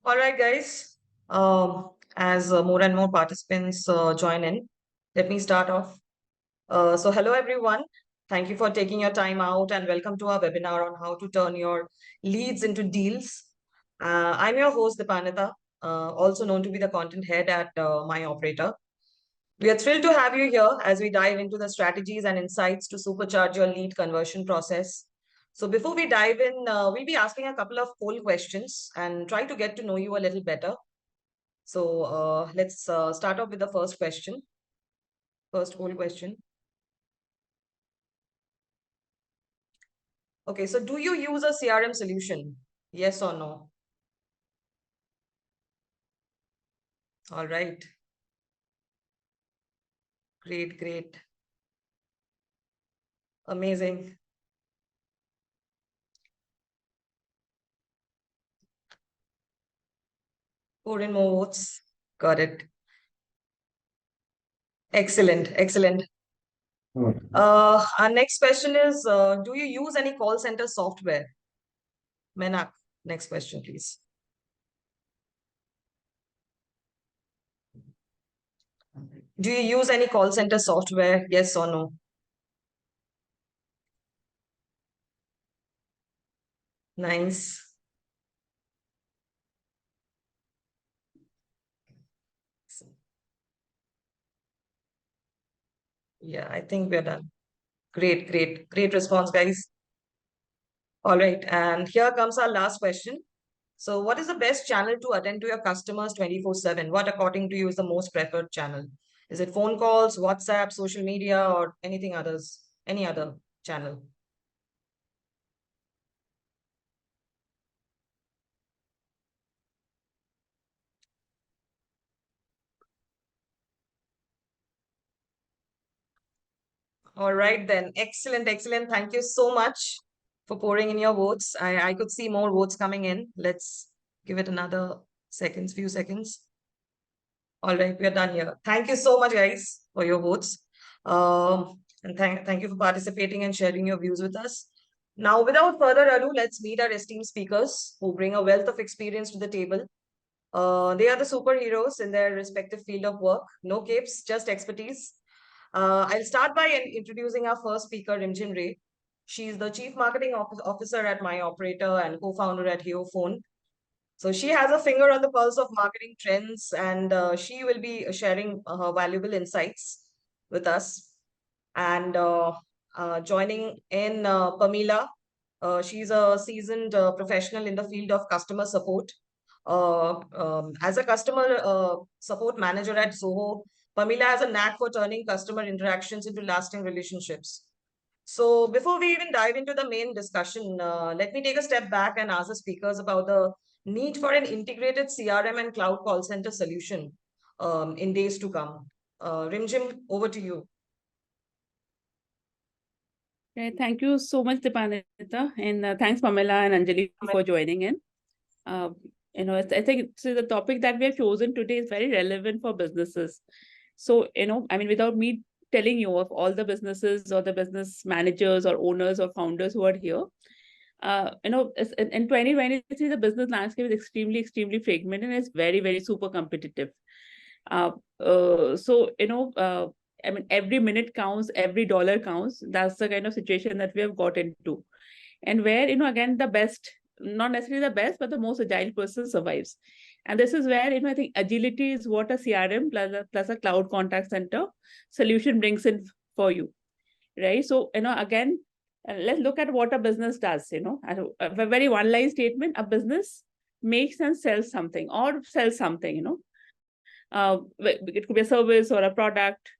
All right, guys. As more and more participants join in, let me start off. So hello, everyone. Thank you for taking your time out and welcome to our webinar on how to turn your leads into deals. I'm your host, Dipannita, also known to be the content head at MyOperator. We are thrilled to have you here as we dive into the strategies and insights to supercharge your lead conversion process. So before we dive in, we'll be asking a couple of poll questions and try to get to know you a little better. So let's start off with the first question. First poll question. Okay, so do you use a CRM solution? Yes or no? All right. Great, great. Amazing. Pour in more votes. Got it. Excellent, excellent. Our next question is, do you use any call center software? Menak, next question, please. Do you use any call center software? Yes or no? Nice. Yeah, I think we're done. Great, great, great response, guys. All right, and here comes our last question. So what is the best channel to attend to your customers 24/7? What according to you is the most preferred channel? Is it phone calls, WhatsApp, social media, or anything others? Any other channel? All right, then. Excellent, excellent. Thank you so much for pouring in your votes. I could see more votes coming in. Let's give it another few seconds. All right, we are done here. Thank you so much, guys, for your votes. And thank you for participating and sharing your views with us. Now, without further ado, let's meet our esteemed speakers who bring a wealth of experience to the table. They are the superheroes in their respective field of work. No capes, just expertise. I'll start by introducing our first speaker, Rimjhim Ray. She's the Chief Marketing Officer at MyOperator and co-founder at HeoPhone. So she has a finger on the pulse of marketing trends, and she will be sharing her valuable insights with us. And joining in Pameela, she's a seasoned professional in the field of customer support. As a customer support manager at Zoho, Pameela has a knack for turning customer interactions into lasting relationships. So before we even dive into the main discussion, let me take a step back and ask the speakers about the need for an integrated CRM and cloud call center solution in days to come. Rimjhim, over to you. Okay, thank you so much, Dipannita, and thanks, Pameela and Anjali, for joining in. I think the topic that we have chosen today is very relevant for businesses. So, without me telling you of all the businesses or the business managers or owners or founders who are here, in 2023, the business landscape is extremely fragmented and it's very, very super competitive. Every minute counts, every dollar counts. That's the kind of situation that we have got into. And where, again, the best, not necessarily the best, but the most agile person survives. And this is where, I think agility is what a CRM plus a cloud contact center solution brings in for you, right? So, again, let's look at what a business does, a very one-line statement, a business makes and sells something or sells something, it could be a service or a product,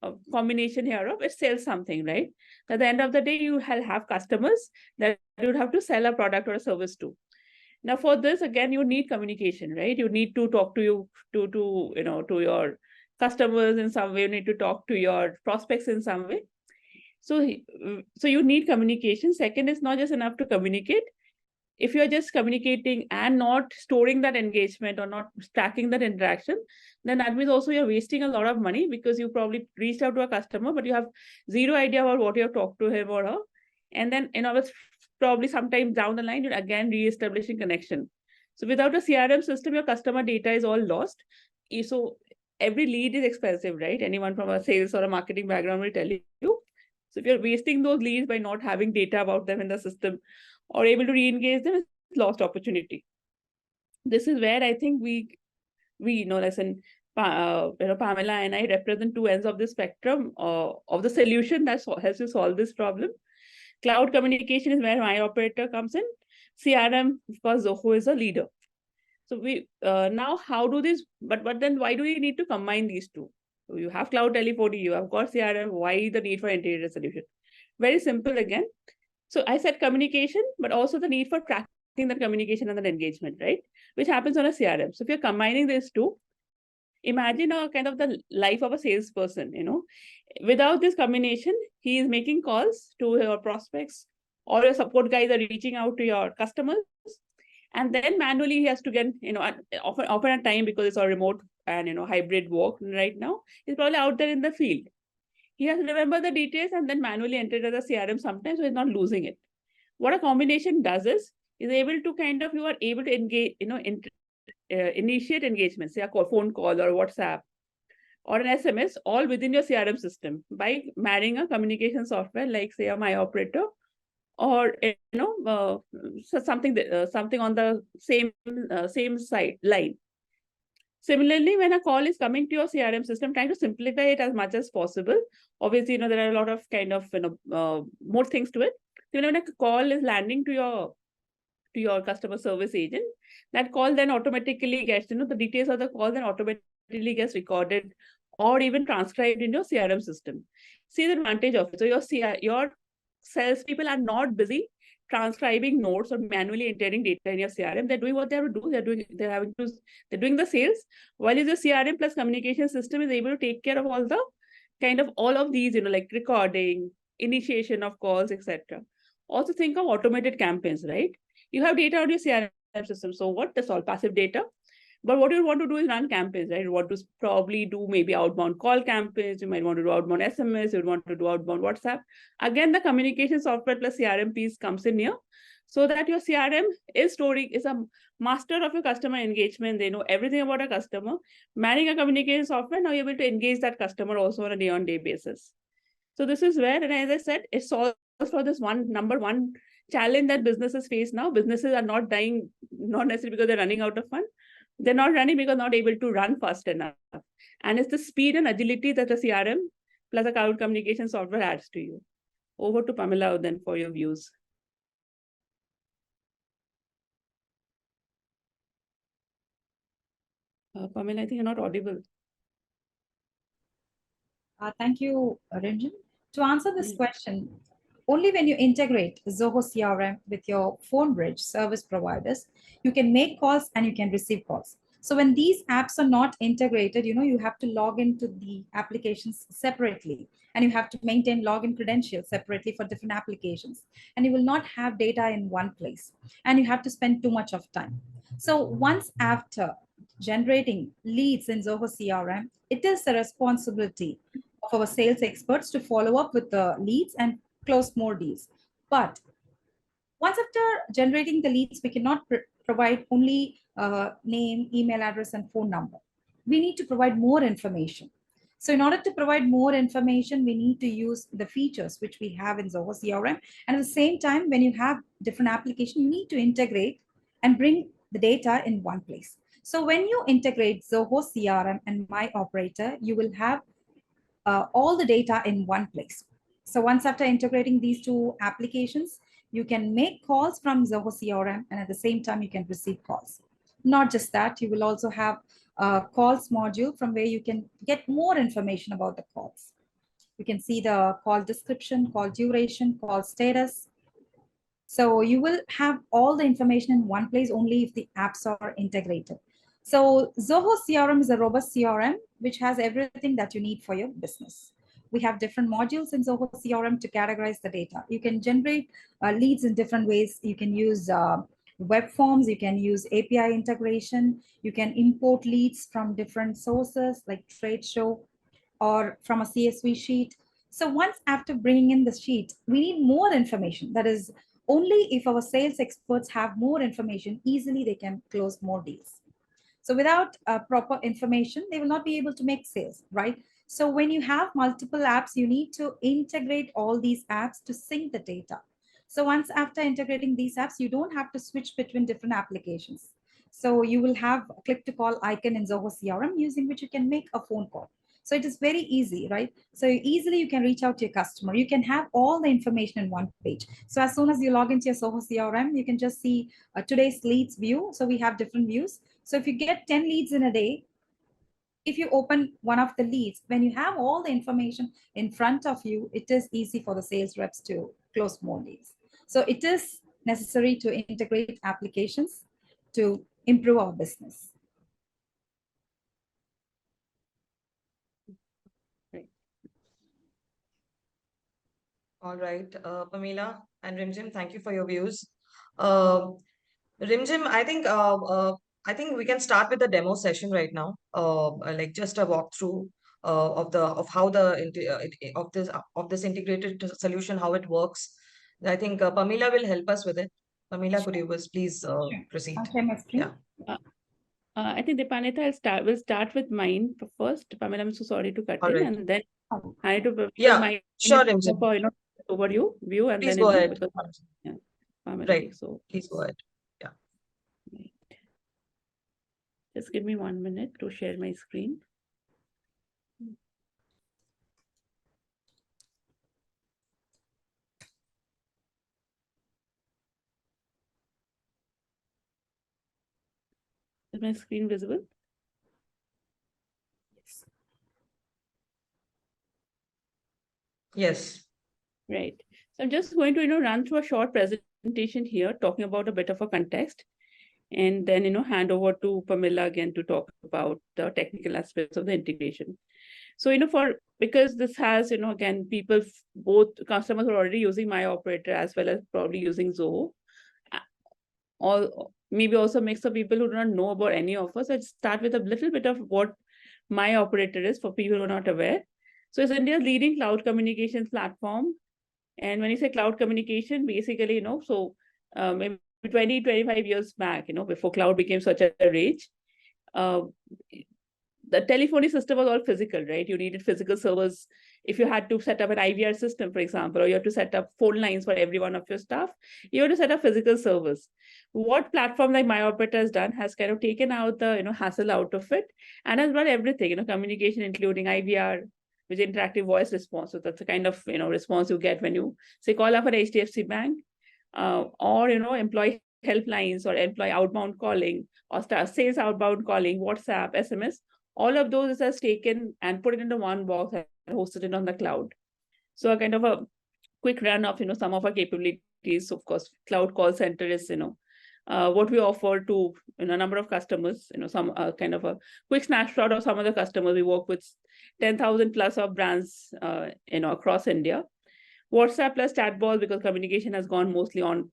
a combination here of it sells something, right? At the end of the day, you have customers that you would have to sell a product or a service to. Now, for this, again, you need communication, right? You need to talk to your customers in some way. You need to talk to your prospects in some way. So you need communication. Second, it's not just enough to communicate. If you're just communicating and not storing that engagement or not tracking that interaction, then that means also you're wasting a lot of money because you probably reached out to a customer, but you have zero idea about what you have talked to him or her. And then, it's probably sometime down the line, you're again re-establishing connection. So without a CRM system, your customer data is all lost. So every lead is expensive, right? Anyone from a sales or a marketing background will tell you. So if you're wasting those leads by not having data about them in the system or able to re-engage them, it's lost opportunity. This is where I think we listen, Pameela and I represent two ends of the spectrum of the solution that helps you solve this problem. Cloud communication is where MyOperator comes in. CRM, of course, Zoho is a leader. So we now how do this? But then why do you need to combine these two? So you have cloud telephony, you have got CRM. Why the need for integrated solution? Very simple again. So I said communication, but also the need for tracking that communication and that engagement, right? Which happens on a CRM. So if you're combining these two, imagine a kind of the life of a salesperson, without this combination, he is making calls to your prospects, or your support guys are reaching out to your customers. And then manually he has to get, often at time, because it's all remote and, hybrid work right now, he's probably out there in the field. He has to remember the details and then manually enter it as a CRM sometimes, so he's not losing it. What a combination does is able to you are able to engage, initiate engagement, say a phone call or WhatsApp or an SMS, all within your CRM system by marrying a communication software like, say, a MyOperator, or something on the same side line. Similarly, when a call is coming to your CRM system, trying to simplify it as much as possible. Obviously, there are a lot of more things to it. So when a call is landing to your customer service agent, that call then automatically gets, the details of the call then automatically gets recorded or even transcribed in your CRM system. See the advantage of it. So your salespeople are not busy transcribing notes or manually entering data in your CRM. They're doing what they have to do. They're doing the sales, while the CRM plus communication system is able to take care of all of these, like recording, initiation of calls, etc. Also think of automated campaigns, right? You have data on your CRM system. So what? That's all passive data. But what you want to do is run campaigns, right? You want to probably do maybe outbound call campaigns. You might want to do outbound SMS. You want to do outbound WhatsApp. Again, the communication software plus CRM piece comes in here, so that your CRM is a master of your customer engagement. They know everything about a customer. Managing a communication software, now you're able to engage that customer also on a day-on-day basis. So this is where, and as I said, it solves for this number one challenge that businesses face now. Businesses are not dying, not necessarily because they're running out of funds. They're not running because not able to run fast enough. And it's the speed and agility that a CRM plus a cloud communication software adds to you. Over to Pameela then for your views. Pameela, I think you're not audible. Thank you, Rimjhim. To answer this question, only when you integrate Zoho CRM with your phone bridge service providers, you can make calls and you can receive calls. So when these apps are not integrated, you have to log into the applications separately, and you have to maintain login credentials separately for different applications. And you will not have data in one place, and you have to spend too much of time. So once after generating leads in Zoho CRM, it is the responsibility of our sales experts to follow up with the leads and close more deals. But once after generating the leads, we cannot provide only name, email address, and phone number. We need to provide more information. So in order to provide more information, we need to use the features which we have in Zoho CRM. And at the same time, when you have different applications, you need to integrate and bring the data in one place. So when you integrate Zoho CRM and MyOperator, you will have all the data in one place. So once after integrating these two applications, you can make calls from Zoho CRM, and at the same time, you can receive calls. Not just that, you will also have a calls module from where you can get more information about the calls. You can see the call description, call duration, call status. So you will have all the information in one place only if the apps are integrated. So Zoho CRM is a robust CRM, which has everything that you need for your business. We have different modules in Zoho CRM to categorize the data. You can generate leads in different ways. You can use web forms. You can use API integration. You can import leads from different sources like trade show or from a CSV sheet. So once after bringing in the sheet, we need more information. That is, Only if our sales experts have more information, easily they can close more deals. So without proper information, they will not be able to make sales, right? So when you have multiple apps, you need to integrate all these apps to sync the data. So once after integrating these apps, you don't have to switch between different applications. So you will have a click to call icon in Zoho CRM using which you can make a phone call. So it is very easy, right? So easily you can reach out to your customer. You can have all the information in one page. So as soon as you log into your Zoho CRM, you can just see today's leads view. So we have different views. So if you get 10 leads in a day, if you open one of the leads, when you have all the information in front of you, it is easy for the sales reps to close more leads. So it is necessary to integrate applications to improve our business. All right, Pameela and Rimjhim, thank you for your views. Rimjhim, I think we can start with the demo session right now. Like just a walkthrough of how of this integrated solution, how it works. I think Pameela will help us with it. Pameela, could you please proceed? Okay, my screen. Yeah. I think Dipannita will start with mine first. Pameela, I'm so sorry to cut All in, right. and then I need to Yeah, my sure, Rimjhim. for, overview view, and Please then go ahead. because yeah, Pameela, Right. so Please go ahead. right. Just give me 1 minute to share my screen. Is my screen visible? Yes. Yes. Right. So I'm just going to, run through a short presentation here, talking about a bit of a context, and then, hand over to Pameela again to talk about the technical aspects of the integration. So, because this has, again, both customers are already using MyOperator as well as probably using Zoho. Maybe also mix of people who do not know about any of us. Let's start with a little bit of what MyOperator is for people who are not aware. So it's India's leading cloud communications platform. And when you say cloud communication, basically, maybe 20, 25 years back, before cloud became such a rage, the telephony system was all physical, right? You needed physical servers. If you had to set up an IVR system, for example, or you have to set up phone lines for every one of your staff, you have to set up physical servers. What platform like MyOperator has done has kind of taken out the hassle out of it and has brought everything, communication, including IVR, with interactive voice response. So that's the kind of response you get when you say call up an HDFC bank, or employee helplines, or employee outbound calling, or sales outbound calling, WhatsApp, SMS. All of those is taken and put it into one box and hosted it on the cloud. So a kind of a quick run of some of our capabilities. Of course, cloud call center is what we offer to a number of customers. Some kind of a quick snapshot of some of the customers. We work with 10,000 plus of brands across India. WhatsApp plus chatbot, because communication has gone mostly on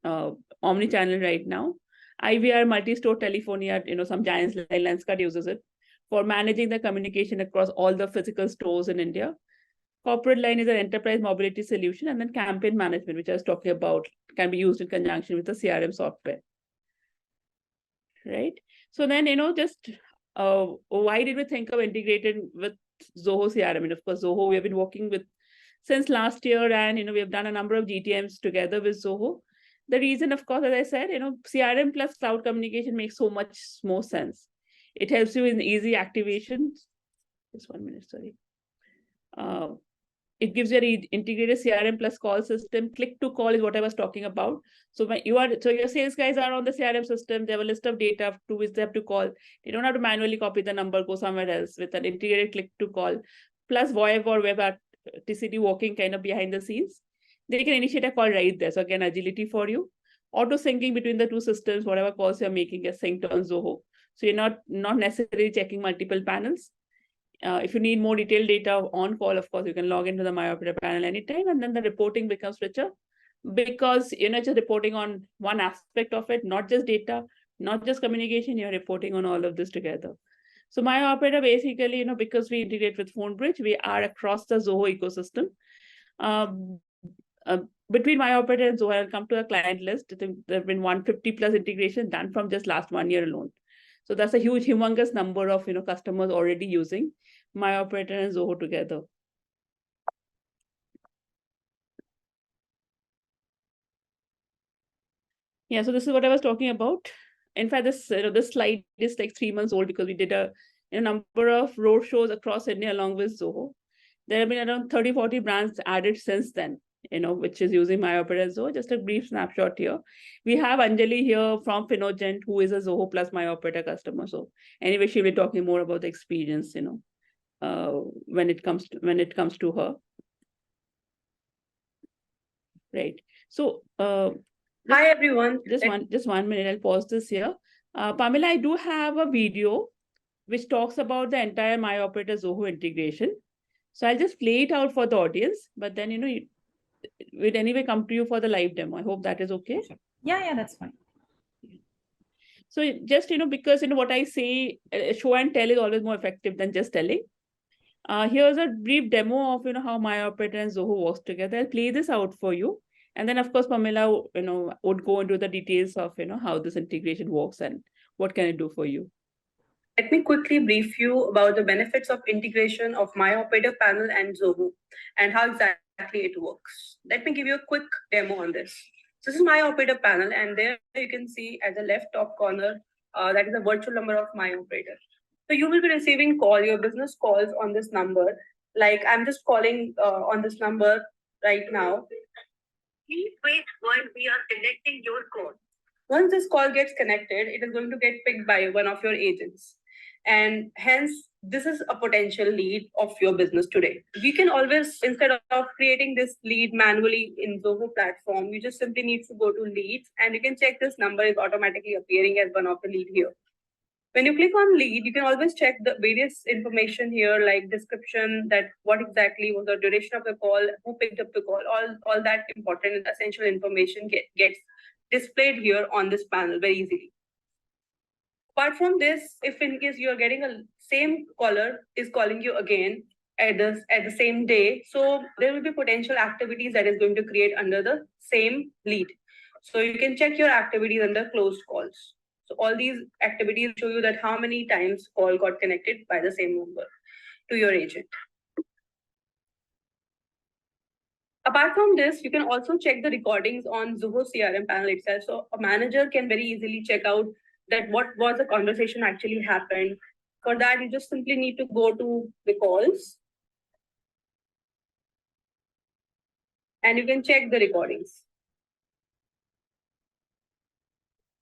omni-channel right now. IVR, multi-store telephony, some giants like Lenskart uses it for managing the communication across all the physical stores in India. Corporate line is an enterprise mobility solution, and then campaign management, which I was talking about, can be used in conjunction with the CRM software. Right. So then, just why did we think of integrating with Zoho CRM? And of course, Zoho we have been working with since last year, and we have done a number of GTMs together with Zoho. The reason, of course, as I said, CRM plus cloud communication makes so much more sense. It helps you in easy activation. Just 1 minute, sorry. It gives you an integrated CRM plus call system. Click to call is what I was talking about. So when your sales guys are on the CRM system, they have a list of data to which they have to call. They don't have to manually copy the number, go somewhere else. With an integrated click to call plus VoIP or web TCD working kind of behind the scenes, they can initiate a call right there. So again, agility for you. Auto syncing between the two systems, whatever calls you're making is synced on Zoho. So you're not necessarily checking multiple panels. If you need more detailed data on call, of course, you can log into the MyOperator panel anytime, and then the reporting becomes richer because you're not just reporting on one aspect of it, not just data, not just communication, you're reporting on all of this together. So MyOperator basically, because we integrate with PhoneBridge, we are across the Zoho ecosystem. between MyOperator and Zoho, I'll come to a client list. I think there have been 150 plus integration done from just last 1 year alone. So that's a huge, humongous number of customers already using MyOperator and Zoho together. Yeah, so this is what I was talking about. In fact, this slide is like 3 months old because we did a number of road shows across India along with Zoho. There have been around 30-40 brands added since then, which is using MyOperator and Zoho. Just a brief snapshot here. We have Anjali here from Finogent, who is a Zoho plus MyOperator customer. So anyway, she'll be talking more about the experience, when it comes to her. Right. So hi everyone. Just 1 minute. I'll pause this here. Pameela, I do have a video which talks about the entire MyOperator Zoho integration. So I'll just play it out for the audience, but then we'd anyway come to you for the live demo. I hope that is okay. Yeah, that's fine. So just because what I say, show and tell is always more effective than just telling. Here's a brief demo of how MyOperator and Zoho works together. I'll play this out for you. And then of course, Pameela, would go into the details of how this integration works and what can it do for you. Let me quickly brief you about the benefits of integration of MyOperator panel and Zoho and how exactly it works. Let me give you a quick demo on this. So this is MyOperator panel, and there you can see at the left top corner, that is the virtual number of MyOperator. So you will be receiving your business calls on this number. Like I'm just calling on this number right now. Please wait while we are connecting your call. Once this call gets connected, it is going to get picked by one of your agents. And hence, this is a potential lead of your business today. We can always, instead of creating this lead manually in Zoho platform, you just simply need to go to leads and you can check this number is automatically appearing as one of the lead here. When you click on lead, you can always check the various information here, like description, that what exactly was the duration of the call, who picked up the call, all that important and essential information gets displayed here on this panel very easily. Apart from this, if in case you are getting a same caller is calling you again at the same day, so there will be potential activities that is going to create under the same lead. So you can check your activities under closed calls. So all these activities show you that how many times call got connected by the same number to your agent. Apart from this, you can also check the recordings on Zoho CRM panel itself. So a manager can very easily check out that what was the conversation actually happened. For that, you just simply need to go to the calls and you can check the recordings.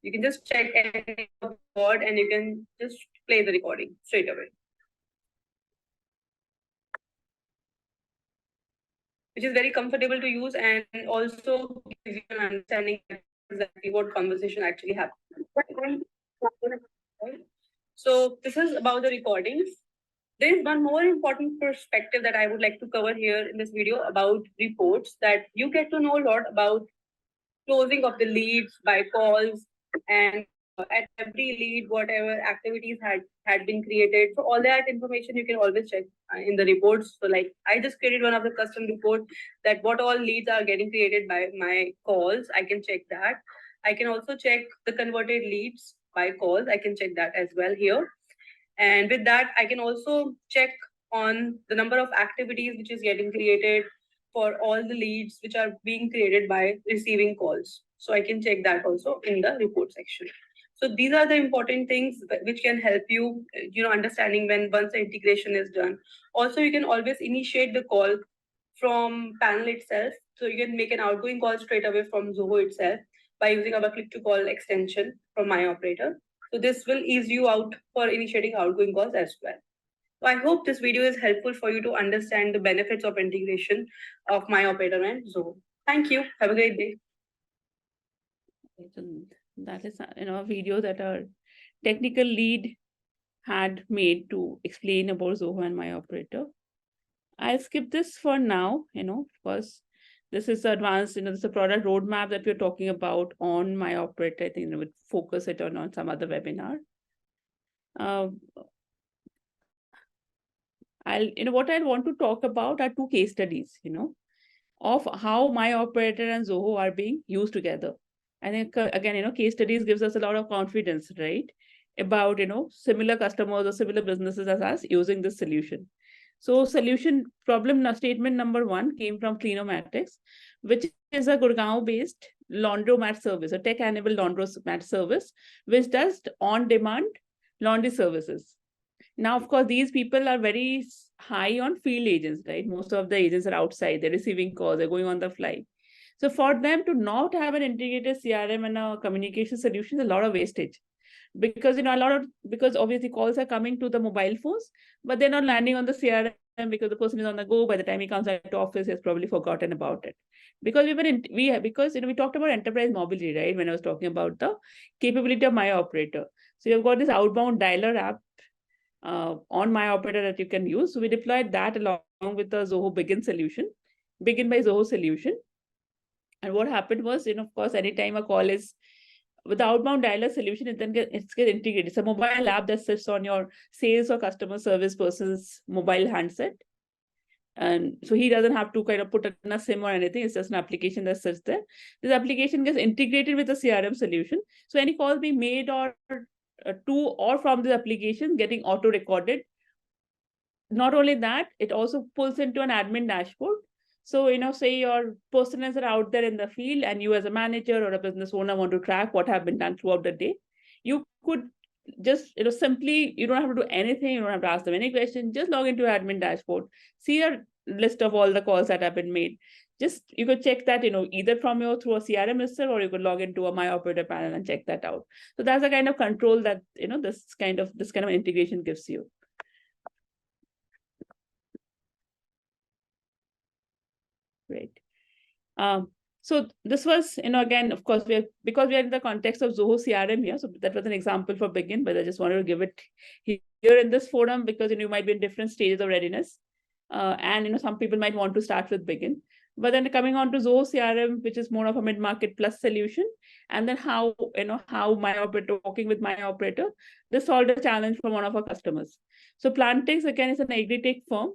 You can just check any word and you can just play the recording straight away, which is very comfortable to use and also gives you an understanding of exactly what conversation actually happened. So this is about the recordings. There is one more important perspective that I would like to cover here in this video about reports, that you get to know a lot about closing of the leads by calls, and at every lead, whatever activities had been created. So all that information you can always check in the reports. So like I just created one of the custom reports that what all leads are getting created by my calls. I can check that. I can also check the converted leads by calls. I can check that as well here. And with that, I can also check on the number of activities which is getting created for all the leads which are being created by receiving calls. So I can check that also in the report section. So these are the important things which can help you, understanding once the integration is done. Also, you can always initiate the call from panel itself. So you can make an outgoing call straight away from Zoho itself by using our click to call extension from MyOperator. So this will ease you out for initiating outgoing calls as well. So I hope this video is helpful for you to understand the benefits of integration of MyOperator and Zoho. Thank you. Have a great day. That is a video that our technical lead had made to explain about Zoho and MyOperator. I'll skip this for now, because this is advanced, this is a product roadmap that we're talking about on MyOperator. I think we'll focus it on some other webinar. What I want to talk about are two case studies, of how MyOperator and Zoho are being used together. I think, again, case studies gives us a lot of confidence, right? About, similar customers or similar businesses as us using this solution. So solution problem statement number 1 came from Cleanomatics, which is a Gurgaon-based laundromat service, a tech-enabled laundromat service, which does on-demand laundry services. Now, of course, these people are very high on field agents, right? Most of the agents are outside, they're receiving calls, they're going on the fly. So for them to not have an integrated CRM and a communication solution is a lot of wastage. Because because obviously calls are coming to the mobile phones, but they're not landing on the CRM because the person is on the go. By the time he comes back to office, he's probably forgotten about it. Because we talked about enterprise mobility, right? When I was talking about the capability of MyOperator. So you've got this outbound dialer app on MyOperator that you can use. So we deployed that along with the Zoho Begin solution, Begin by Zoho solution. And what happened was, of course, anytime a call is with the outbound dialer solution, it then gets integrated. It's a mobile app that sits on your sales or customer service person's mobile handset. And so he doesn't have to kind of put in a SIM or anything. It's just an application that sits there. This application gets integrated with a CRM solution. So any calls being made or to or from the application getting auto recorded. Not only that, it also pulls into an admin dashboard. So, say your personas are out there in the field and you as a manager or a business owner want to track what have been done throughout the day. You could just, simply, you don't have to do anything. You don't have to ask them any question. Just log into your admin dashboard, see a list of all the calls that have been made. Just, you could check that, either from through a CRM itself, or you could log into a MyOperator panel and check that out. So that's the kind of control that, this kind of integration gives you. Great. So this was, again, of course, because we are in the context of Zoho CRM here. So that was an example for Begin, but I just wanted to give it here in this forum because you might be in different stages of readiness. And some people might want to start with Begin. But then coming on to Zoho CRM, which is more of a mid-market plus solution, and then how MyOperator, working with MyOperator, this solved a challenge for one of our customers. So Plantix, again, is an agri-tech firm.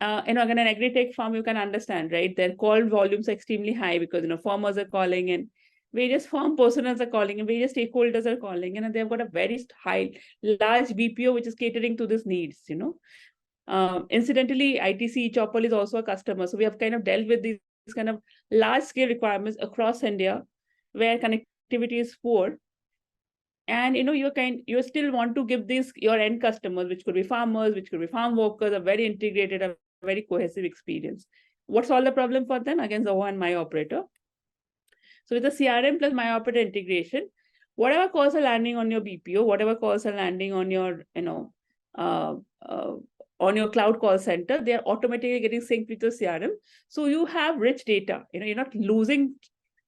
Again, an agri-tech farm, you can understand, right? Their call volumes are extremely high because, farmers are calling and various farm personas are calling and various stakeholders are calling, and they've got a very large BPO, which is catering to these needs, Incidentally, ITC Chopal is also a customer. So we have kind of dealt with these kind of large scale requirements across India where connectivity is poor. And you still want to give your end customers, which could be farmers, which could be farm workers, a very integrated, a very cohesive experience. What's all the problem for them? Again, Zoho and MyOperator. So with the CRM plus MyOperator integration, whatever calls are landing on your BPO, whatever calls are landing on your, on your cloud call center, they are automatically getting synced with the CRM. So you have rich data. You're not losing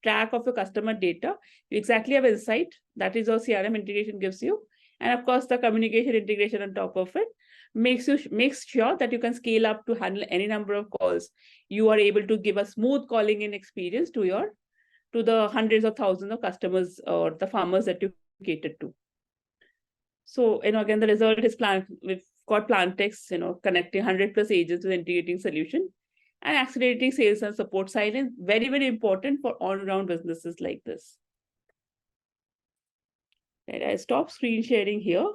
track of your customer data. You exactly have insight. That is what CRM integration gives you. And of course, the communication integration on top of it makes sure that you can scale up to handle any number of calls. You are able to give a smooth calling in experience to the hundreds of thousands of customers or the farmers that you cater to. So, again, the result is we've got Plantix, connecting 100+ agents with integrating solution and accelerating sales and support silence. Very, very important for all-around businesses like this. Right, I stop screen sharing here.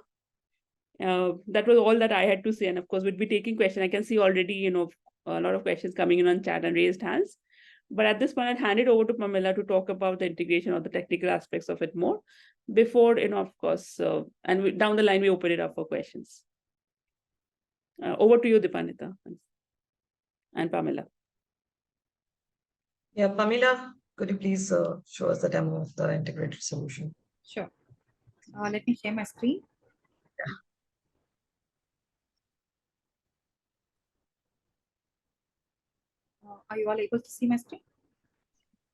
That was all that I had to say. And of course, we'll be taking questions. I can see already, a lot of questions coming in on chat and raised hands. But at this point, I'll hand it over to Pameela to talk about the integration or the technical aspects of it more before, of course, and down the line, we open it up for questions. Over to you, Dipannita and Pameela. Yeah, Pameela, could you please show us the demo of the integrated solution? Sure. Let me share my screen. Are you all able to see my screen?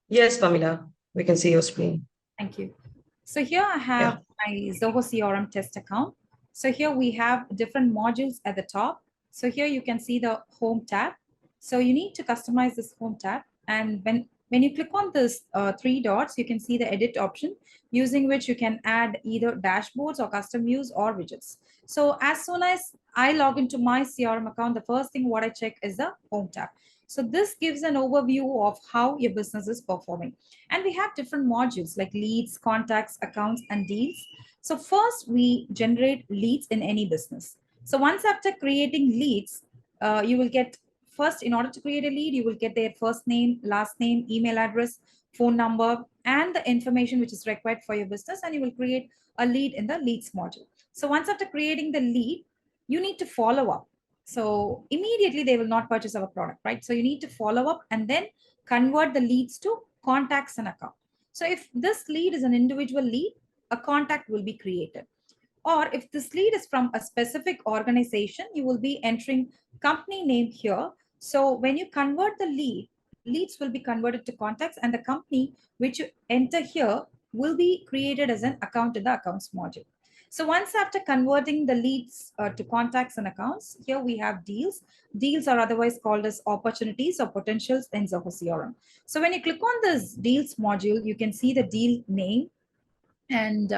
Yes, Pameela, we can see your screen. Thank you. So here I have my Zoho CRM test account. So here we have different modules at the top. So here you can see the home tab. So you need to customize this home tab. And when you click on this 3 dots, you can see the edit option, using which you can add either dashboards or custom views or widgets. So as soon as I log into my CRM account, the first thing what I check is the home tab. So this gives an overview of how your business is performing. And we have different modules like leads, contacts, accounts, and deals. So first we generate leads in any business. So once after creating leads, you will get first, in order to create a lead, you will get their first name, last name, email address, phone number, and the information which is required for your business, and you will create a lead in the leads module. So once after creating the lead, you need to follow up. So immediately they will not purchase our product, right? So you need to follow up and then convert the leads to contacts and account. So if this lead is an individual lead, a contact will be created. Or if this lead is from a specific organization, you will be entering company name here. So when you convert the leads will be converted to contacts, and the company which you enter here will be created as an account in the accounts module. So once after converting the leads to contacts and accounts, here we have deals. Deals are otherwise called as opportunities or potentials in Zoho CRM. So when you click on this deals module, you can see the deal name, and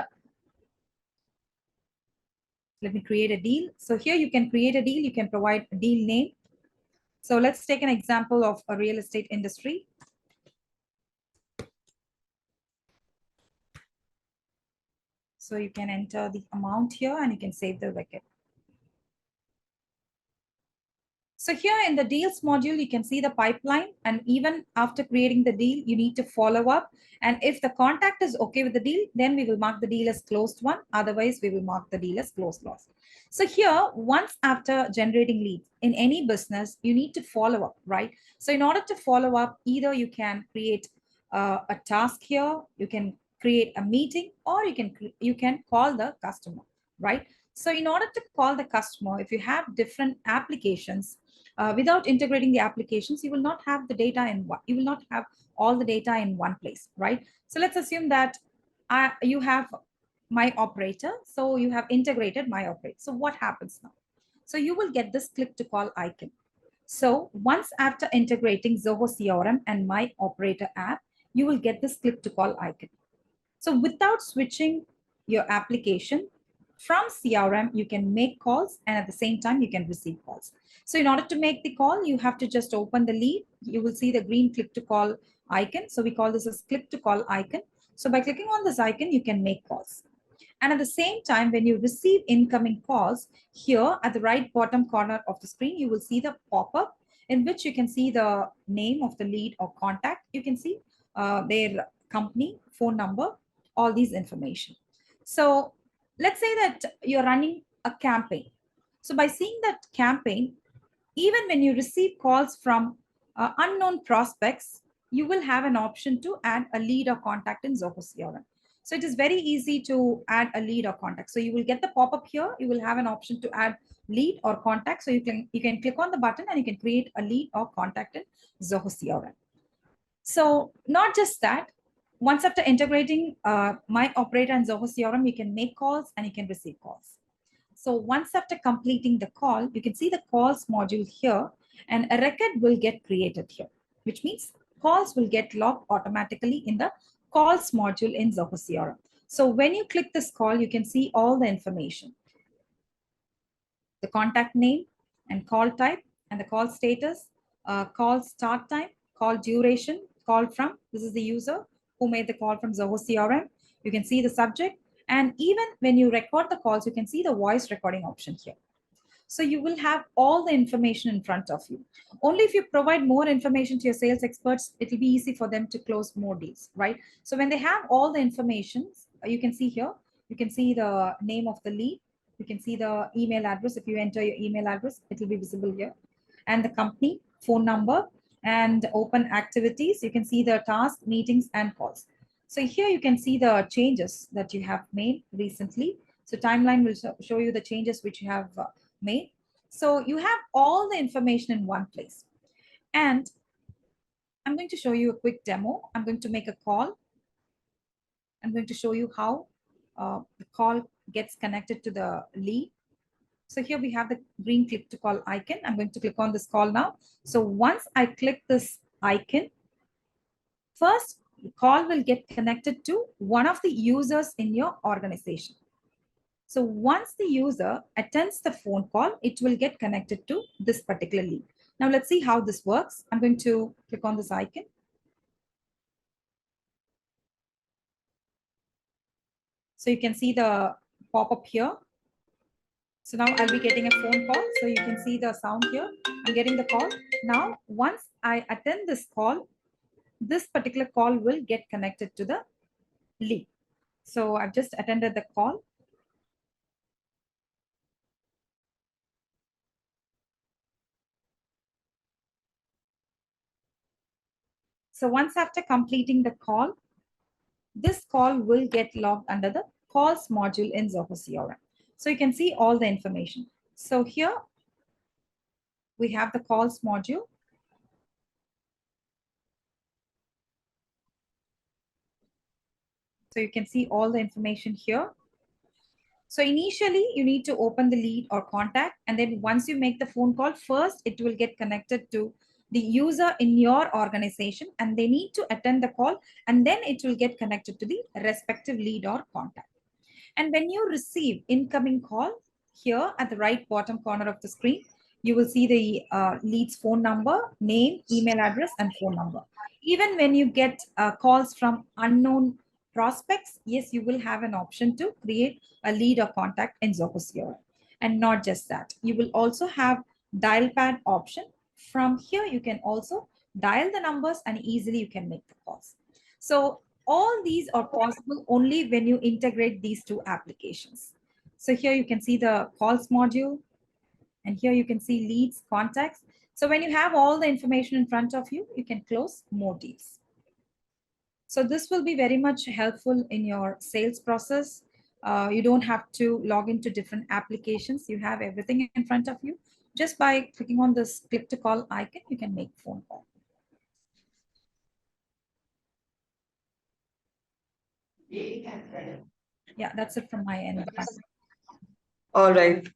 let me create a deal. So here you can create a deal, you can provide a deal name. So let's take an example of a real estate industry. So you can enter the amount here and you can save the record. So here in the deals module, you can see the pipeline, and even after creating the deal, you need to follow up. And if the contact is okay with the deal, then we will mark the deal as closed one. Otherwise, we will mark the deal as closed loss. So here, once after generating leads in any business, you need to follow up, right? So in order to follow up, either you can create a task here, you can create a meeting, or you can call the customer, right? So in order to call the customer, if you have different applications, without integrating the applications, you will not have the data in one. You will not have all the data in one place, right? So let's assume that you have MyOperator. So you have integrated MyOperator. So what happens now? So you will get this click to call icon. So once after integrating Zoho CRM and MyOperator app, you will get this click to call icon. So without switching your application, from CRM, you can make calls, and at the same time, you can receive calls. So in order to make the call, you have to just open the lead. You will see the green click to call icon. So we call this as click to call icon. So by clicking on this icon, you can make calls. And at the same time, when you receive incoming calls, here at the right bottom corner of the screen, you will see the pop-up in which you can see the name of the lead or contact. You can see their company, phone number, all these information. So let's say that you're running a campaign. So by seeing that campaign, even when you receive calls from unknown prospects, you will have an option to add a lead or contact in Zoho CRM. So it is very easy to add a lead or contact. So you will get the pop-up here. You will have an option to add lead or contact. So you can click on the button and you can create a lead or contact in Zoho CRM. So not just that, once after integrating MyOperator and Zoho CRM, you can make calls and you can receive calls. So once after completing the call, you can see the calls module here, and a record will get created here, which means calls will get logged automatically in the calls module in Zoho CRM. So when you click this call, you can see all the information, the contact name and call type and the call status, call start time, call duration, call from, this is the user who made the call from Zoho CRM. You can see the subject, and even when you record the calls, you can see the voice recording option here. So you will have all the information in front of you. Only if you provide more information to your sales experts, it will be easy for them to close more deals, right? So when they have all the information, you can see here, you can see the name of the lead. You can see the email address. If you enter your email address, it will be visible here. And the company, phone number, and open activities. You can see the task, meetings, and calls. So here you can see the changes that you have made recently. So timeline will show you the changes which you have made. So you have all the information in one place. And I'm going to show you a quick demo. I'm going to make a call. I'm going to show you how the call gets connected to the lead. So here we have the green click to call icon. I'm going to click on this call now. So once I click this icon, first the call will get connected to one of the users in your organization. So once the user attends the phone call, it will get connected to this particular lead. Now let's see how this works. I'm going to click on this icon. So you can see the pop-up here. So now I'll be getting a phone call. So you can see the sound here. I'm getting the call. Now, once I attend this call, this particular call will get connected to the lead. So I've just attended the call. So once after completing the call, this call will get logged under the calls module in Zoho CRM. So you can see all the information. So here we have the calls module. So you can see all the information here. So initially you need to open the lead or contact, and then once you make the phone call, first it will get connected to the user in your organization and they need to attend the call, and then it will get connected to the respective lead or contact. And when you receive incoming call, here at the right bottom corner of the screen, you will see the lead's phone number, name, email address, and phone number. Even when you get calls from unknown prospects, yes, you will have an option to create a lead or contact in Zoho CRM. And not just that, you will also have dial pad option. From here, you can also dial the numbers and easily you can make the calls. So all these are possible only when you integrate these two applications. So here you can see the calls module, and here you can see leads, contacts. So when you have all the information in front of you, you can close more deals. So this will be very much helpful in your sales process. You don't have to log into different applications. You have everything in front of you. Just by clicking on this click to call icon, you can make phone call. Yeah, that's it from my end. All right.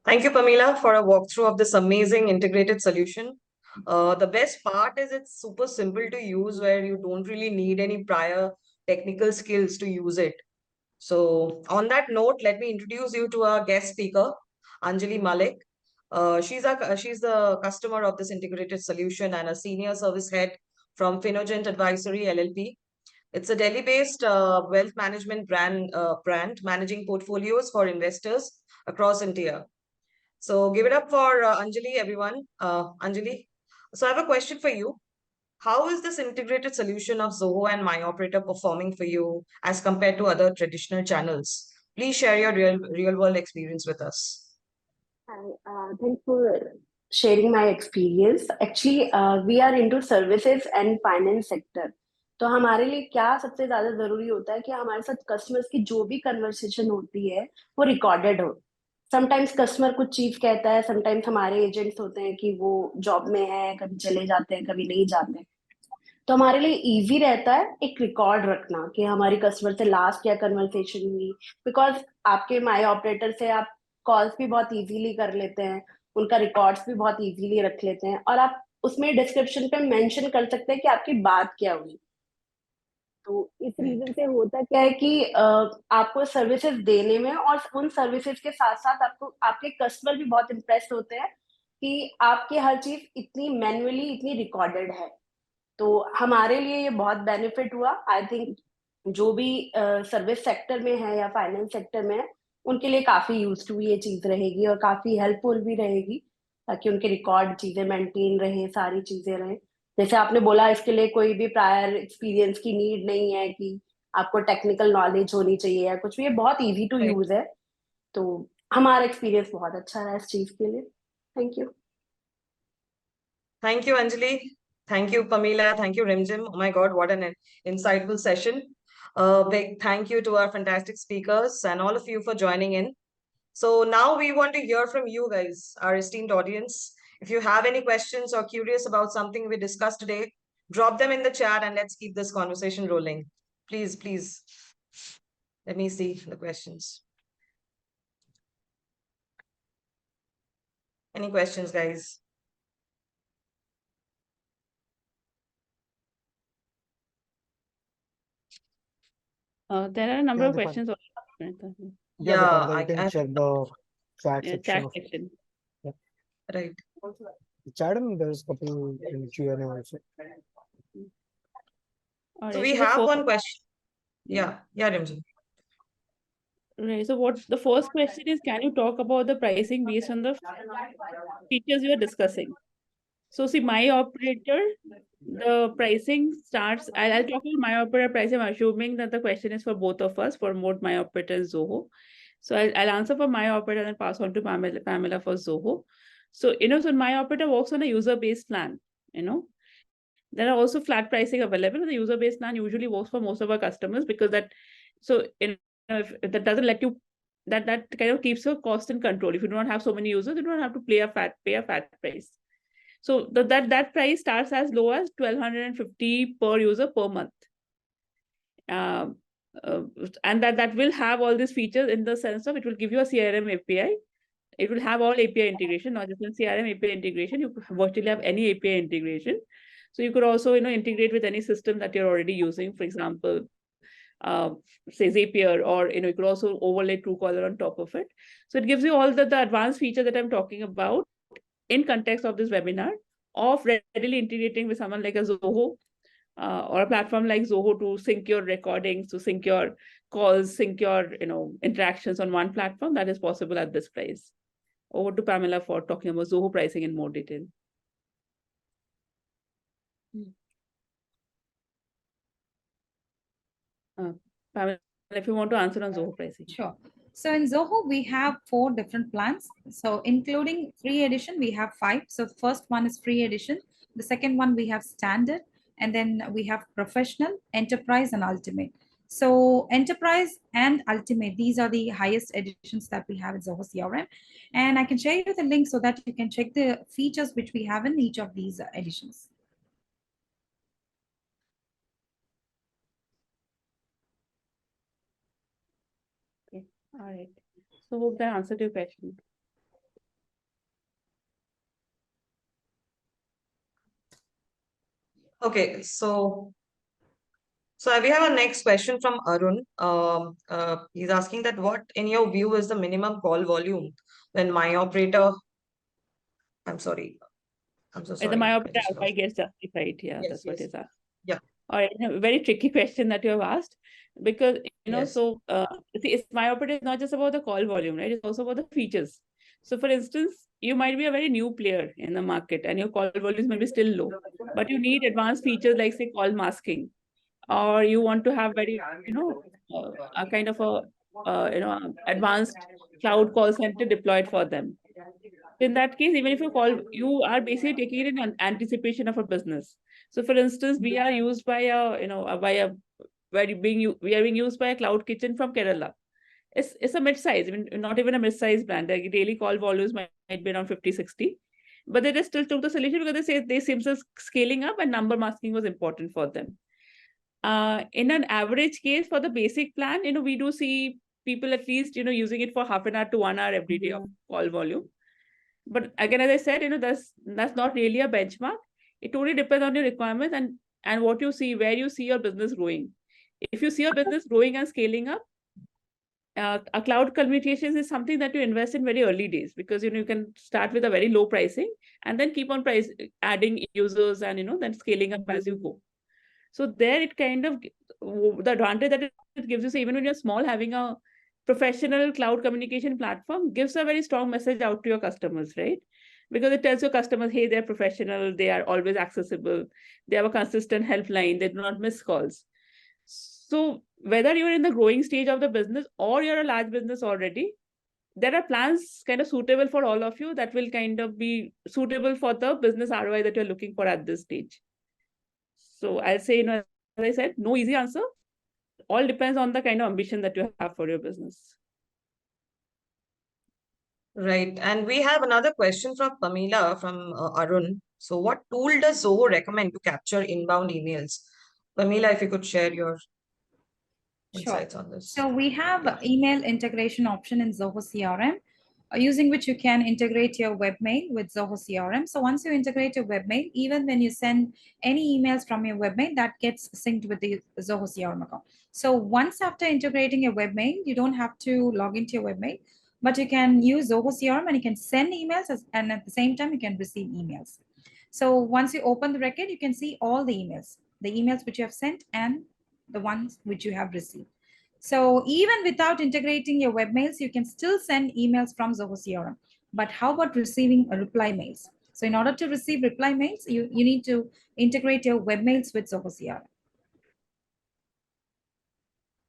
Thank you, Pameela, for a walkthrough of this amazing integrated solution. The best part is it's super simple to use, where you don't really need any prior technical skills to use it. So on that note, let me introduce you to our guest speaker, Anjali Malik. She's the customer of this integrated solution and a senior service head from Finogent Advisory LLP. It's a Delhi-based wealth management brand managing portfolios for investors across India. So give it up for Anjali, everyone. Anjali, so I have a question for you. How is this integrated solution of Zoho and MyOperator performing for you as compared to other traditional channels? Please share your real world experience with us. Hi, thanks for sharing my experience. Actually, we are into services and finance sector. तो हमारे लिए क्या सबसे ज्यादा जरूरी होता है कि हमारे साथ कस्टमर्स की जो भी कन्वर्सेशन होती है वो रिकॉर्डेड हो. समटाइम्स कस्टमर कुछ चीज कहता है, समटाइम्स हमारे एजेंट्स होते हैं कि वो जॉब में है, कभी चले जाते हैं, कभी नहीं जाते. तो हमारे लिए इजी रहता है एक रिकॉर्ड रखना कि हमारी कस्टमर से लास्ट क्या कन्वर्सेशन हुई, बिकॉज आपके माई ऑपरेटर से आप कॉल्स भी बहुत इजीली कर लेते हैं, उनका रिकॉर्ड्स भी बहुत इजीली रख लेते हैं, और आप उसमें डिस्क्रिप्शन पे मेंशन कर सकते हैं कि आपकी बात क्या हुई. तो इस रीजन से होता क्या है कि आपको सर्विसेज देने में और उन सर्विसेज के साथ साथ आपको आपके कस्टमर भी बहुत इम्प्रेस होते हैं कि आपकी हर चीज इतनी मैन्युअली इतनी रिकॉर्डेड है. तो हमारे लिए ये बहुत बेनिफिट हुआ. आई थिंक जो भी सर्विस सेक्टर में है या फाइनेंस सेक्टर में है, उनके लिए काफी यूज टू ये चीज रहेगी और काफी हेल्पफुल भी रहेगी, ताकि उनके रिकॉर्ड चीजें मेंटेन रहे, सारी चीजें रहे. जैसे आपने बोला, इसके लिए कोई भी प्रायर एक्सपीरियंस की नीड नहीं है कि आपको टेक्निकल नॉलेज होनी चाहिए या कुछ भी. ये बहुत इजी टू यूज है. तो हमारा एक्सपीरियंस बहुत अच्छा है इस चीज के लिए. Thank you. Thank you, Anjali. Thank you, Pameela. Thank you, Rimjhim. Oh my God, what an insightful session. Big thank you to our fantastic speakers and all of you for joining in. So now we want to hear from you guys, our esteemed audience. If you have any questions or curious about something we discussed today, drop them in the chat and let's keep this conversation rolling. Please, please. Let me see the questions. Any questions, guys? There are a number of questions. Yeah, you can check the chat Yeah, section. chat section. Right. chat and there's a couple in Q&A also. All So right, we so the have first- one question. Yeah, Rimjhim. Right. So what the first question is, can you talk about the pricing based on the features you are discussing? So see, MyOperator, the pricing starts, I'll talk about MyOperator pricing. I'm assuming that the question is for both of us, for both MyOperator and Zoho. So I'll answer for MyOperator and pass on to Pameela for Zoho. So, so MyOperator works on a user-based plan, There are also flat pricing available. The user-based plan usually works for most of our customers because that, so if that doesn't let you, that kind of keeps your cost in control. If you do not have so many users, you don't have to pay a fat price. So that price starts as low as 1,250 per user per month. And that will have all these features in the sense of it will give you a CRM API. It will have all API integration, not just in CRM API integration. You virtually have any API integration. So you could also, integrate with any system that you're already using. For example, say Zapier, or you could also overlay Truecaller on top of it. So it gives you all the advanced features that I'm talking about in context of this webinar, of readily integrating with someone like a Zoho or a platform like Zoho to sync your recordings, to sync your calls, sync your interactions on one platform. That is possible at this price. Over to Pameela for talking about Zoho pricing in more detail. Pameela, if you want to answer on Zoho pricing. Sure. So in Zoho, we have 4 different plans. So including free edition, we have 5. So the first one is free edition. The second one, we have standard. And then we have professional, enterprise, and ultimate. So enterprise and ultimate, these are the highest editions that we have in Zoho CRM. And I can share you the link so that you can check the features which we have in each of these editions. Okay. All right. So hope that answered your question. Okay, so we have a next question from Arun. He's asking that what, in your view, is the minimum call volume when MyOperator? I'm so sorry. The MyOperator ROI gets justified. Yeah, Yes, that's what yes. is asked. Yeah. All right. A very tricky question that you have asked, because Yes. so see, MyOperator is not just about the call volume, right? It's also about the features. So, for instance, you might be a very new player in the market, and your call volumes may be still low, but you need advanced features like, say, call masking, or you want to have very a kind of a advanced cloud call center deployed for them. In that case, even if you are basically taking it in anticipation of a business. So, for instance, we are used by we are being used by a cloud kitchen from Kerala. It's a mid-size, not even a mid-size brand. The daily call volumes might be around 50, 60. But they just still took the solution because they seem to scaling up, and number masking was important for them. In an average case for the basic plan, we do see people at least, using it for half an hour to 1 hour every day of call volume. But again, as I said, that's not really a benchmark. It totally depends on your requirements and what you see, where you see your business growing. If you see your business growing and scaling up, a cloud communications is something that you invest in very early days, because you can start with a very low pricing and then keep on adding users and then scaling up as you go. So there it kind of, the advantage that it gives you, so even when you're small, having a professional cloud communication platform gives a very strong message out to your customers, right? Because it tells your customers, hey, they're professional, they are always accessible, they have a consistent helpline, they do not miss calls. So whether you're in the growing stage of the business or you're a large business already, there are plans kind of suitable for all of you that will kind of be suitable for the business ROI that you're looking for at this stage. So I'll say, as I said, no easy answer. All depends on the kind of ambition that you have for your business. Right. And we have another question from Pameela from Arun. So what tool does Zoho recommend to capture inbound emails? Pameela, if you could share your insights on this. So we have email integration option in Zoho CRM, using which you can integrate your webmail with Zoho CRM. So once you integrate your webmail, even when you send any emails from your webmail, that gets synced with the Zoho CRM account. So once after integrating your webmail, you don't have to log into your webmail. but you can use Zoho CRM and you can send emails and at the same time you can receive emails. So once you open the record, you can see all the emails which you have sent and the ones which you have received. So even without integrating your webmails, you can still send emails from Zoho CRM. But how about receiving a reply mails? So in order to receive reply mails, you need to integrate your webmails with Zoho CRM.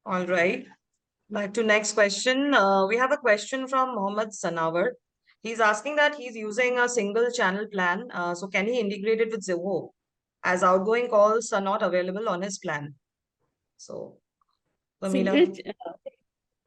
All right. Back to next question. We have a question from Mohammed Sanawar. He's asking that he's using a single channel plan. So can he integrate it with Zoho as outgoing calls are not available on his plan? So, Pameela.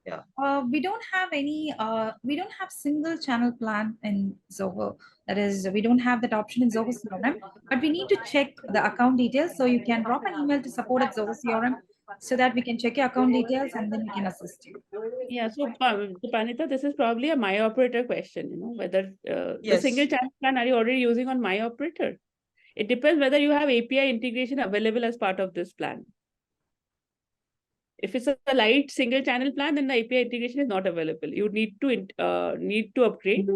Yeah. We don't have any, we don't have single channel plan in Zoho. That is, we don't have that option in Zoho CRM, but we need to check the account details. So you can drop an email to support at Zoho CRM so that we can check your account details and then we can assist you. Yeah, so Dipannita, this is probably a MyOperator question, whether the Yes. single channel plan are you already using on MyOperator? It depends whether you have API integration available as part of this plan. If it's a light single channel plan, then the API integration is not available. You need to upgrade.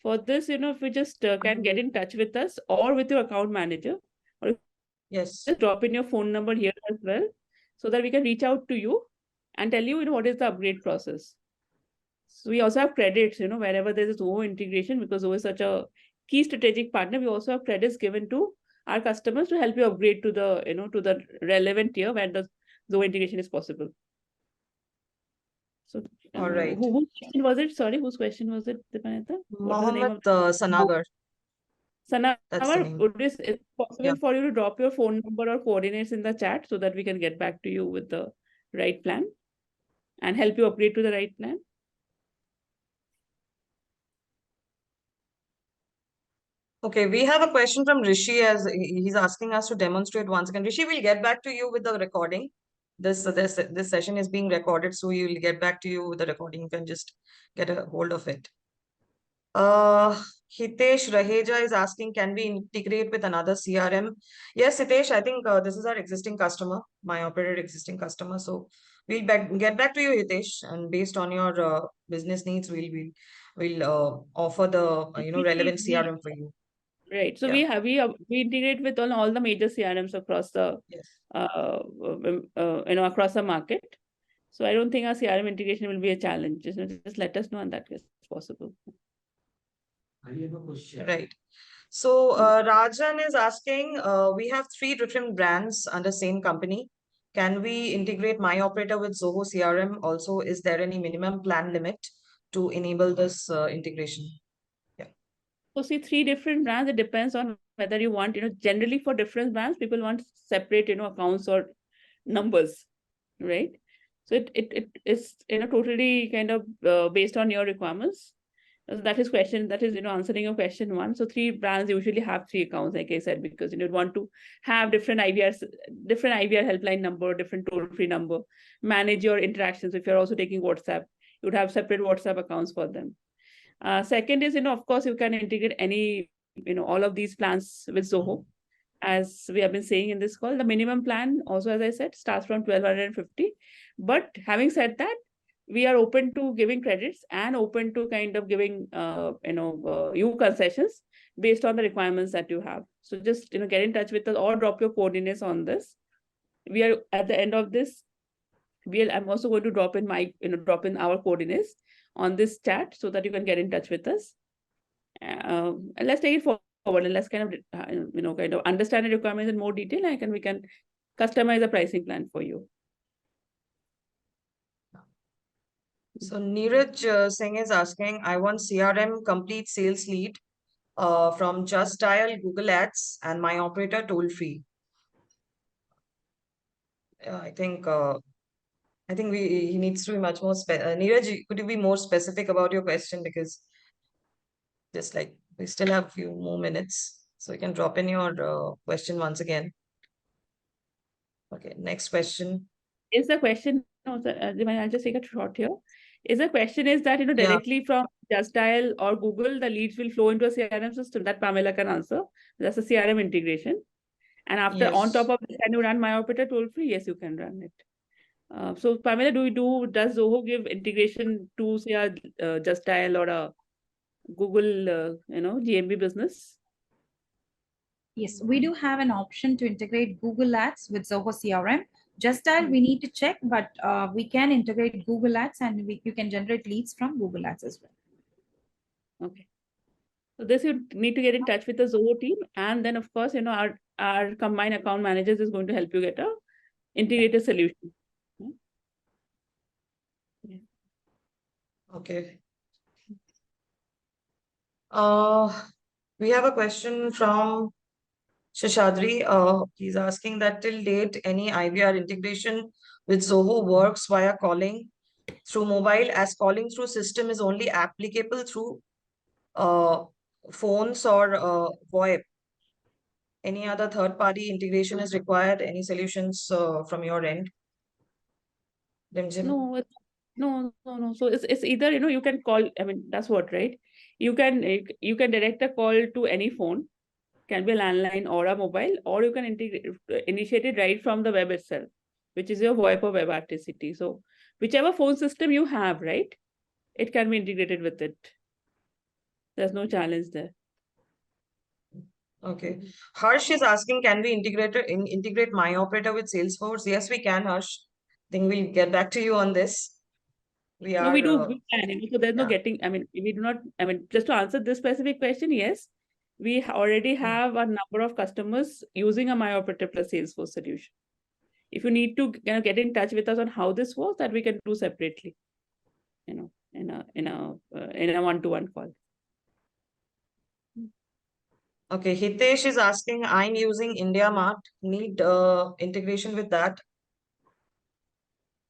For this, if you just can get in touch with us or with your account manager, or Yes. just drop in your phone number here as well, so that we can reach out to you and tell you, what is the upgrade process. So we also have credits, wherever there's a Zoho integration, because Zoho is such a key strategic partner. We also have credits given to our customers to help you upgrade to the, to the relevant tier where the Zoho integration is possible. So, All right. Whose question was it? Sorry, whose question was it, Dipannita? Mohammed Sanawar. Sanawar, That's the name. would it is possible for you to drop your phone number or coordinates in the chat so that we can get back to you with the right plan and help you upgrade to the right plan? Okay, we have a question from Rishi as he's asking us to demonstrate once again. Rishi, we'll get back to you with the recording. This session is being recorded, so we'll get back to you with the recording. You can just get a hold of it. Hitesh Raheja is asking, can we integrate with another CRM? Yes, Hitesh, I think this is our existing customer, MyOperator existing customer. So we'll get back to you, Hitesh, and based on your business needs, we'll offer the relevant CRM for you. Right. So we integrate with all the major CRMs across the across the market. So I don't think our CRM integration will be a challenge. Just let us know on that if possible. Right. So Rajan is asking, we have 3 different brands under same company. Can we integrate MyOperator with Zoho CRM? Also, is there any minimum plan limit to enable this integration? Yeah. So see, 3 different brands. It depends on whether you want, generally for different brands, people want separate, accounts or numbers, right? So it is, totally kind of based on your requirements. That is answering your question 1. So 3 brands usually have 3 accounts, like I said, because you want to have different IVR helpline number, different toll-free number, manage your interactions. If you're also taking WhatsApp, you would have separate WhatsApp accounts for them. Second is, of course, you can integrate any, all of these plans with Zoho. As we have been saying in this call, the minimum plan also, as I said, starts from 1,250. But having said that, we are open to giving credits and open to kind of giving, you concessions based on the requirements that you have. So just, get in touch with us or drop your coordinates on this. We are at the end of this. I'm also going to drop in our coordinates on this chat so that you can get in touch with us. And let's take it forward and let's kind of, understand the requirements in more detail, and we can customize a pricing plan for you. So Neeraj Singh is asking, I want CRM complete sales lead from Just Dial, Google Ads, and MyOperator toll free. I think he needs to be much more Neeraj, could you be more specific about your question, because just like we still have a few more minutes, so you can drop in your question once again. Okay, next question. Is the question? I'll just take a shot here. Is the question is that directly from Just Dial or Google, the leads will flow into a CRM system? That Pameela can answer. That's a CRM integration. And after on top of this, can you run MyOperator toll free? Yes, you can run it. So Pameela, does Zoho give integration to say a Just Dial or a Google, GMB business? Yes, we do have an option to integrate Google Ads with Zoho CRM. Just Dial, we need to check, but we can integrate Google Ads and you can generate leads from Google Ads as well. Okay. So this you need to get in touch with the Zoho team, and then of course, our combined account managers is going to help you get a integrated solution. Yeah. Okay. We have a question from Shashadri. He's asking that till date, any IVR integration with Zoho works via calling through mobile, as calling through system is only applicable through phones or VoIP. Any other third-party integration is required? Any solutions from your end? Rimjhim? No. So it's either, you can call, I mean, that's what, right? You can direct a call to any phone, can be a landline or a mobile, or you can initiate it right from the web itself, which is your VoIP or WebRTCT. So whichever phone system you have, right, it can be integrated with it. There's no challenge there. Okay. Harsh is asking, can we integrate MyOperator with Salesforce? Yes, we can, Harsh. I think we'll get back to you on this. We No, we are, can. So there's no yeah. getting, I mean, we do not, I mean, just to answer this specific question, yes, we already have a number of customers using a MyOperator plus Salesforce solution. If you need to get in touch with us on how this works, that we can do separately, in a one-to-one call. Okay, Hitesh is asking, I'm using India Mart. Need integration with that?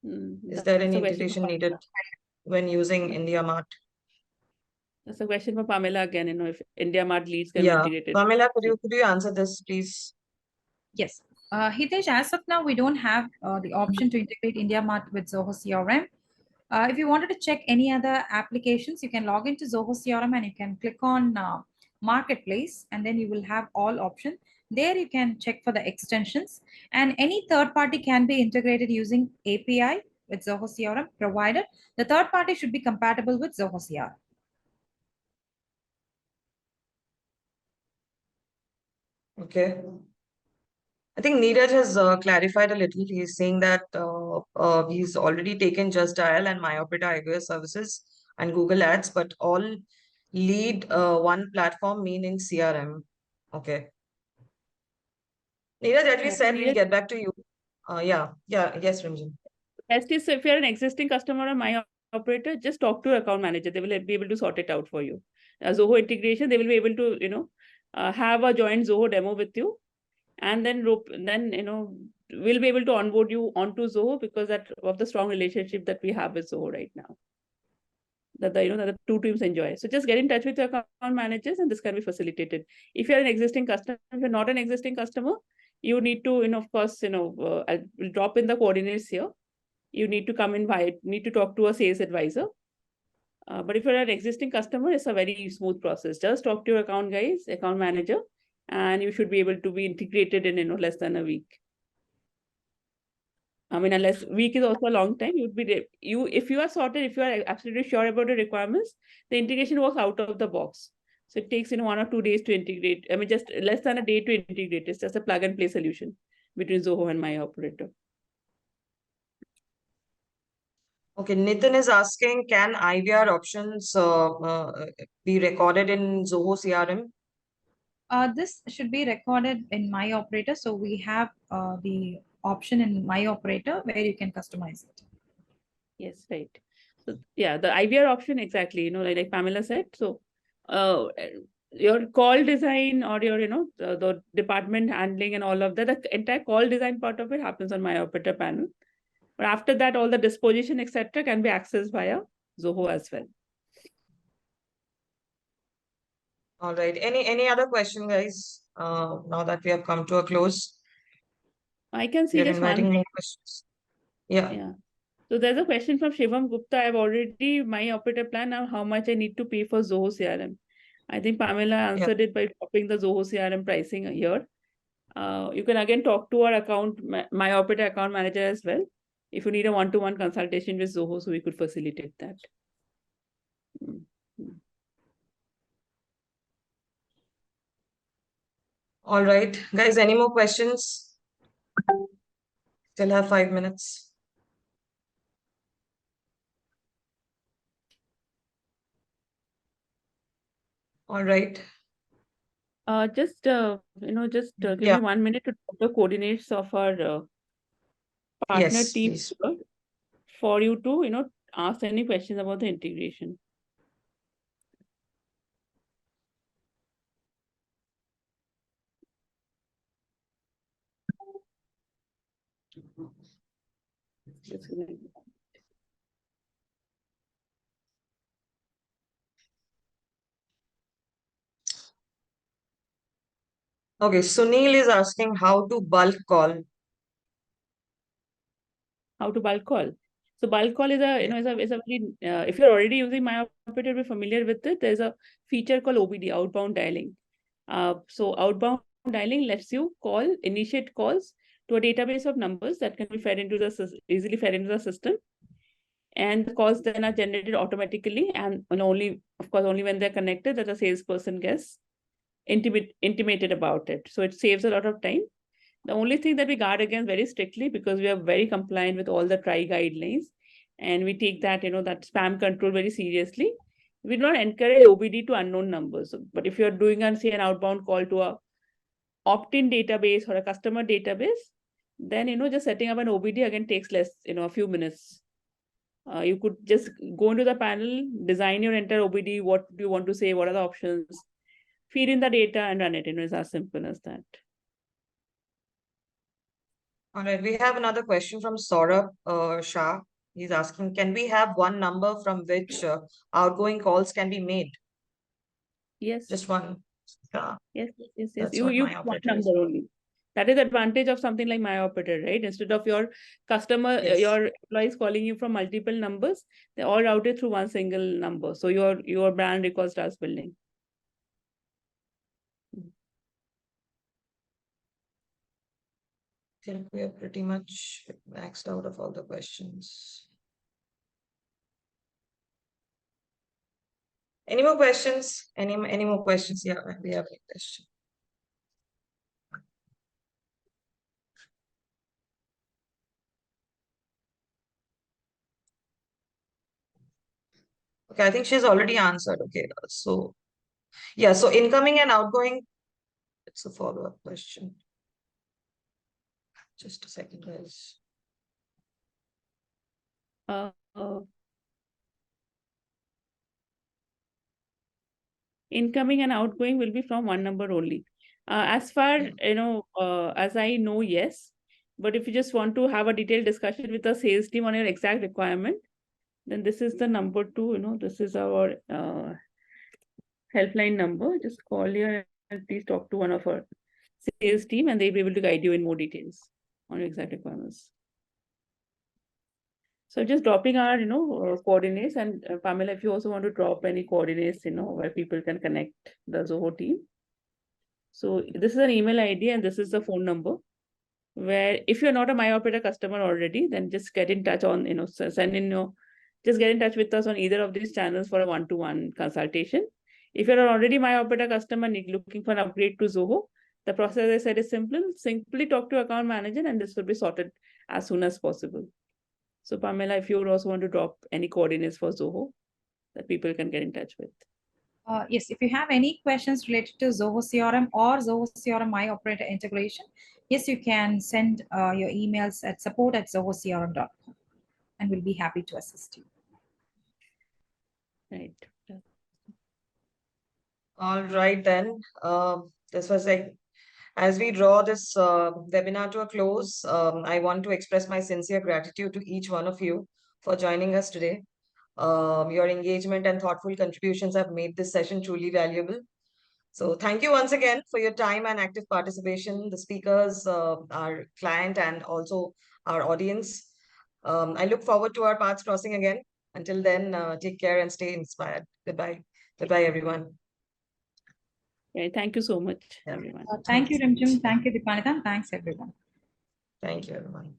Is there any integration needed when using India Mart? That's a question for Pameela again, if India Mart leads can be integrated. Pameela, could you answer this, please? Yes. Hitesh, as of now, we don't have the option to integrate India Mart with Zoho CRM. If you wanted to check any other applications, you can log into Zoho CRM and you can click on Marketplace, and then you will have all options. There you can check for the extensions, and any third party can be integrated using API with Zoho CRM, provided the third party should be compatible with Zoho CRM. Okay. I think Neeraj has clarified a little. He's saying that he's already taken Just Dial and MyOperator iOS services and Google Ads, but all lead one platform, meaning CRM. Okay. Neeraj, as we said, we'll get back to you. Yes, Rimjhim. Best is, if you're an existing customer of MyOperator, just talk to your account manager. They will be able to sort it out for you. Zoho integration, they will be able to, have a joint Zoho demo with you. And then we'll be able to onboard you onto Zoho because of the strong relationship that we have with Zoho right now. That the two teams enjoy. So just get in touch with your account managers and this can be facilitated. If you're an existing customer, if you're not an existing customer, you need to, of course, I'll drop in the coordinates here. You need to come need to talk to a sales advisor. But if you're an existing customer, it's a very smooth process. Just talk to your account manager, and you should be able to be integrated in less than a week. I mean, unless week is also a long time, if you are sorted, if you are absolutely sure about the requirements, the integration works out of the box. So it takes 1 or 2 days to integrate. I mean, just less than a day to integrate. It's just a plug and play solution between Zoho and MyOperator. Okay, Nitin is asking, can IVR options be recorded in Zoho CRM? This should be recorded in MyOperator. So we have the option in MyOperator where you can customize it. Yes, right. So yeah, the IVR option, exactly, like Pameela said. So your call design or your, the department handling and all of that, the entire call design part of it happens on MyOperator panel. But after that, all the disposition, etc., can be accessed via Zoho as well. All right. Any other question, guys? Now that we have come to a close, I can see you're just inviting one. more questions. Yeah. So there's a question from Shivam Gupta. I've already MyOperator plan now. How much I need to pay for Zoho CRM? I think Pameela answered it by dropping the Zoho CRM pricing here. You can again talk to our MyOperator account manager as well. if you need a one-to-one consultation with Zoho, so we could facilitate that. All right, guys, any more questions? Still have 5 minutes. All right. Just give Yeah. me 1 minute to talk the coordinates of our partner Yes, team please. for you to ask any questions about the integration. Just give me- Okay, Sunil is asking how to bulk call. How to bulk call. So bulk call is a is a very if you're already using MyOperator, be familiar with it. There's a feature called OBD, outbound dialing. So outbound dialing lets you initiate calls to a database of numbers that can be easily fed into the system, and the calls then are generated automatically, and only when they're connected that a salesperson gets intimated about it. So it saves a lot of time. The only thing that we guard against very strictly, because we are very compliant with all the TRI guidelines, and we take that that spam control very seriously. We do not encourage OBD to unknown numbers. But if you're doing an outbound call to a opt-in database or a customer database, then just setting up an OBD again takes less, a few minutes. You could just go into the panel, design your entire OBD, what do you want to say, what are the options, feed in the data and run it. It's as simple as that. All right, we have another question from Saurabh Shah. He's asking, can we have one number from which outgoing calls can be made? Yes. Just one. Yes. That's You what use MyOperator one is. number only. That is the advantage of something like MyOperator, right? Instead of your customer, Yes. your employees calling you from multiple numbers, they're all routed through one single number. So your brand recall starts building. I think we are pretty much maxed out of all the questions. Any more questions? Any more questions? Yeah, we have a question. Okay, I think she's already answered. Okay, so yeah, so incoming and outgoing, it's a follow-up question. Just a second, guys. Incoming and outgoing will be from one number only. As far as I know, yes. But if you just want to have a detailed discussion with the sales team on your exact requirement, then this is the number 2. This is our helpline number. Just call here and please talk to one of our sales team, and they'll be able to guide you in more details on your exact requirements. So just dropping our coordinates, and Pameela, if you also want to drop any coordinates where people can connect the Zoho team. So this is an email ID and this is the phone number, where if you're not a MyOperator customer already, then just get in touch on just get in touch with us on either of these channels for a one-to-one consultation. If you're already MyOperator customer and looking for an upgrade to Zoho, the process, as I said, is simple. Simply talk to account manager and this will be sorted as soon as possible. So Pameela, if you would also want to drop any coordinates for Zoho that people can get in touch with. Yes, if you have any questions related to Zoho CRM or Zoho CRM MyOperator integration, yes, you can send your emails at support@zohocrm.com and we'll be happy to assist you. Right. All right, then. This was as we draw this webinar to a close, I want to express my sincere gratitude to each one of you for joining us today. Your engagement and thoughtful contributions have made this session truly valuable. So thank you once again for your time and active participation, the speakers, our client, and also our audience. I look forward to our paths crossing again. Until then, take care and stay inspired. Goodbye. Goodbye, everyone. Right. Thank you so much, Yeah. everyone. Thank you, Rimjhim. Thank you, Dipannita. Thanks, everyone. Thank you, everyone.